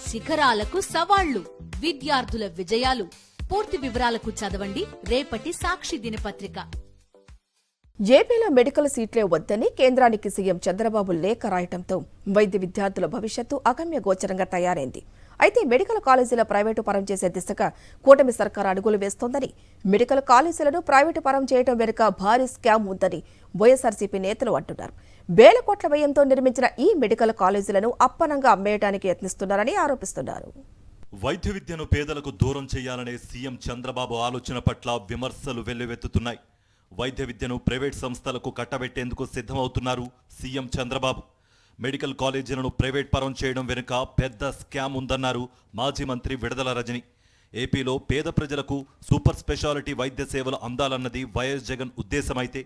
శిఖరాలకు సవాళ్లు, విద్యార్థుల విజయాలు. పూర్తి వివరాలకు చదవండి రేపటి సాక్షి దినపత్రిక. ఏపీలో మెడికల్ సీట్లే వద్దని కేంద్రానికి సీఎం చంద్రబాబు లేఖ రాయటంతో వైద్య విద్యార్థుల భవిష్యత్తు అగమ్య గోచరంగా తయారైంది. అయితే మెడికల్ కాలేజీల ప్రైవేటు పరం చేసే దిశగా కూటమి సర్కారు అడుగులు వేస్తోందని, మెడికల్ కాలేజీలను ప్రైవేటు పరం చేయడం వెనుక భారీ స్కామ్ ఉందని వైఎస్ఆర్సీపీ నేతలు అంటున్నారు. వేల కోట్ల వ్యయంతో నిర్మించిన ఈ మెడికల్ కాలేజీలను అప్పనంగా అమ్మేయడానికి యత్నిస్తున్నారని ఆరోపిస్తున్నారు. వైద్య విద్యను పేదలకు దూరం చేయాలనే సీఎం చంద్రబాబు ఆలోచన పట్ల విమర్శలు వెల్లువెత్తుతున్నాయి. వైద్య విద్యను ప్రైవేట్ సంస్థలకు కట్టబెట్టేందుకు సిద్ధమవుతున్నారు సీఎం చంద్రబాబు. మెడికల్ కాలేజీలను ప్రైవేట్ పరం చేయడం వెనుక పెద్ద స్కామ్ ఉందన్నారు మాజీ మంత్రి విడదల రజని. ఏపీలో పేద ప్రజలకు సూపర్ స్పెషాలిటీ వైద్య సేవలు అందాలన్నది వైఎస్ జగన్ ఉద్దేశమైతే,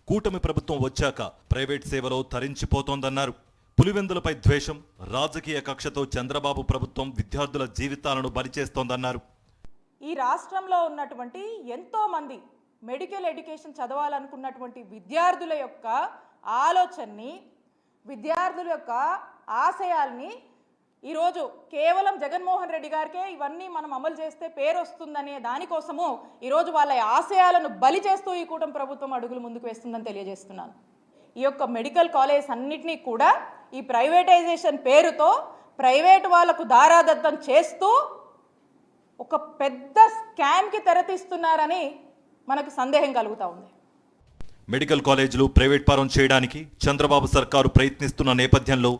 కూటమి ప్రభుత్వం వచ్చాక ప్రైవేట్ సేవలో తరించిపోతోందన్నారు. పులివెందులపై ద్వేషం, రాజకీయ కక్షతో చంద్రబాబు ప్రభుత్వం విద్యార్థుల జీవితాలను బలిచేస్తోందన్నారు. ఈ రాష్ట్రంలో ఉన్నటువంటి ఎంతో మంది మెడికల్ ఎడ్యుకేషన్ చదవాలనుకున్నటువంటి విద్యార్థుల యొక్క ఆలోచనని, విద్యార్థుల యొక్క ఆశయాల్ని ఈరోజు కేవలం జగన్మోహన్ రెడ్డి గారికే ఇవన్నీ మనం అమలు చేస్తే పేరు వస్తుందనే దానికోసము ఈరోజు వాళ్ళ ఆశయాలను బలి చేస్తూ ఈ కూటమి ప్రభుత్వం అడుగులు ముందుకు వేస్తుందని తెలియజేస్తున్నాను. ఈ యొక్క మెడికల్ కాలేజ్ అన్నిటినీ కూడా ఈ ప్రైవేటైజేషన్ పేరుతో ప్రైవేటు వాళ్లకు దారాదత్తం చేస్తూ ఒక పెద్ద స్కామ్కి తెరతీస్తున్నారని మనకు సందేహం కలుగుతూ ఉంది. మెడికల్ కాలేజీలు ప్రైవేట్ పరం చేయడానికి చంద్రబాబు సర్కారు ప్రయత్నిస్తున్న నేపథ్యంలో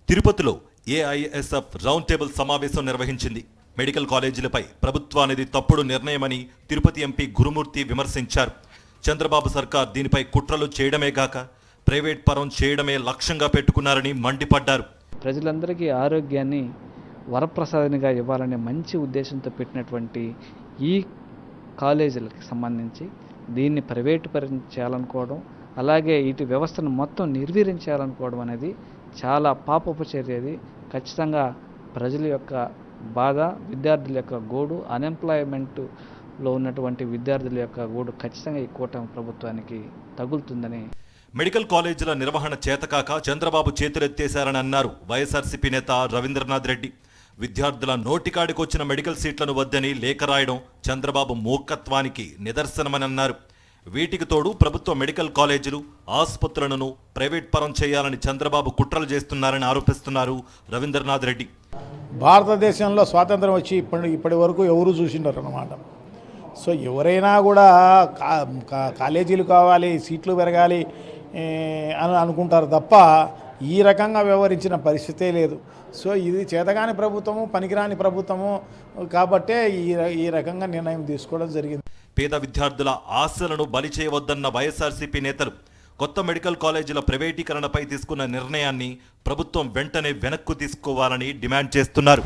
తిరుపతిలో ఏఐఎస్ఎఫ్ రౌండ్ టేబుల్ సమావేశం నిర్వహించింది. మెడికల్ కాలేజీలపై ప్రభుత్వానిది తప్పుడు నిర్ణయమని తిరుపతి ఎంపీ గురుమూర్తి విమర్శించారు. చంద్రబాబు సర్కార్ దీనిపై కుట్రలు చేయడమే గాక ప్రైవేట్ పరం చేయడమే లక్ష్యంగా పెట్టుకున్నారని మండిపడ్డారు. ప్రజలందరికీ ఆరోగ్యాన్ని వరప్రసాదనిగా ఇవ్వాలనే మంచి ఉద్దేశంతో పెట్టినటువంటి ఈ కాలేజీలకు సంబంధించి దీన్ని ప్రైవేటు పరం చేయాలనుకోవడం, అలాగే ఇటు వ్యవస్థను మొత్తం నిర్వీర్యం చేయాలనుకోవడం అనేది చాలా పాపపు చర్య. అది ఖచ్చితంగా ప్రజల యొక్క బాధ, విద్యార్థుల యొక్క గోడు, అన్ఎంప్లాయ్మెంట్లో ఉన్నటువంటి విద్యార్థుల యొక్క గోడు ఖచ్చితంగా ఈ కూటమి ప్రభుత్వానికి తగులుతుందని. మెడికల్ కాలేజీల నిర్వహణ చేతకాక చంద్రబాబు చేతులెత్తేశారని అన్నారు వైఎస్ఆర్సీపీ నేత రవీంద్రనాథ్ రెడ్డి. విద్యార్థుల నోటికాడికొచ్చిన మెడికల్ సీట్లను వద్దని లేఖ రాయడం చంద్రబాబు మూర్ఖత్వానికి నిదర్శనమని అన్నారు. వీటికి తోడు ప్రభుత్వ మెడికల్ కాలేజీలు, ఆసుపత్రులను ప్రైవేట్ పరం చేయాలని చంద్రబాబు కుట్రలు చేస్తున్నారని ఆరోపిస్తున్నారు రవీంద్రనాథ్ రెడ్డి. భారతదేశంలో స్వాతంత్రం వచ్చి ఇప్పటి వరకు ఎవరు చూసిండారు అన్నమాట. సో ఎవరైనా కూడా కాలేజీలు కావాలి, సీట్లు పెరగాలి అని అనుకుంటారు తప్ప ఈ రకంగా వ్యవహరించిన పరిస్థితే లేదు. సో ఇది చేతగాని ప్రభుత్వము, పనికిరాని ప్రభుత్వము కాబట్టే ఈ రకంగా నిర్ణయం తీసుకోవడం జరిగింది. పేద విద్యార్థుల ఆశలను బలి చేయవద్దన్న వైఎస్ఆర్సీపీ నేతలు కొత్త మెడికల్ కాలేజీల ప్రైవేటీకరణపై తీసుకున్న నిర్ణయాన్ని ప్రభుత్వం వెంటనే వెనక్కు తీసుకోవాలని డిమాండ్ చేస్తున్నారు.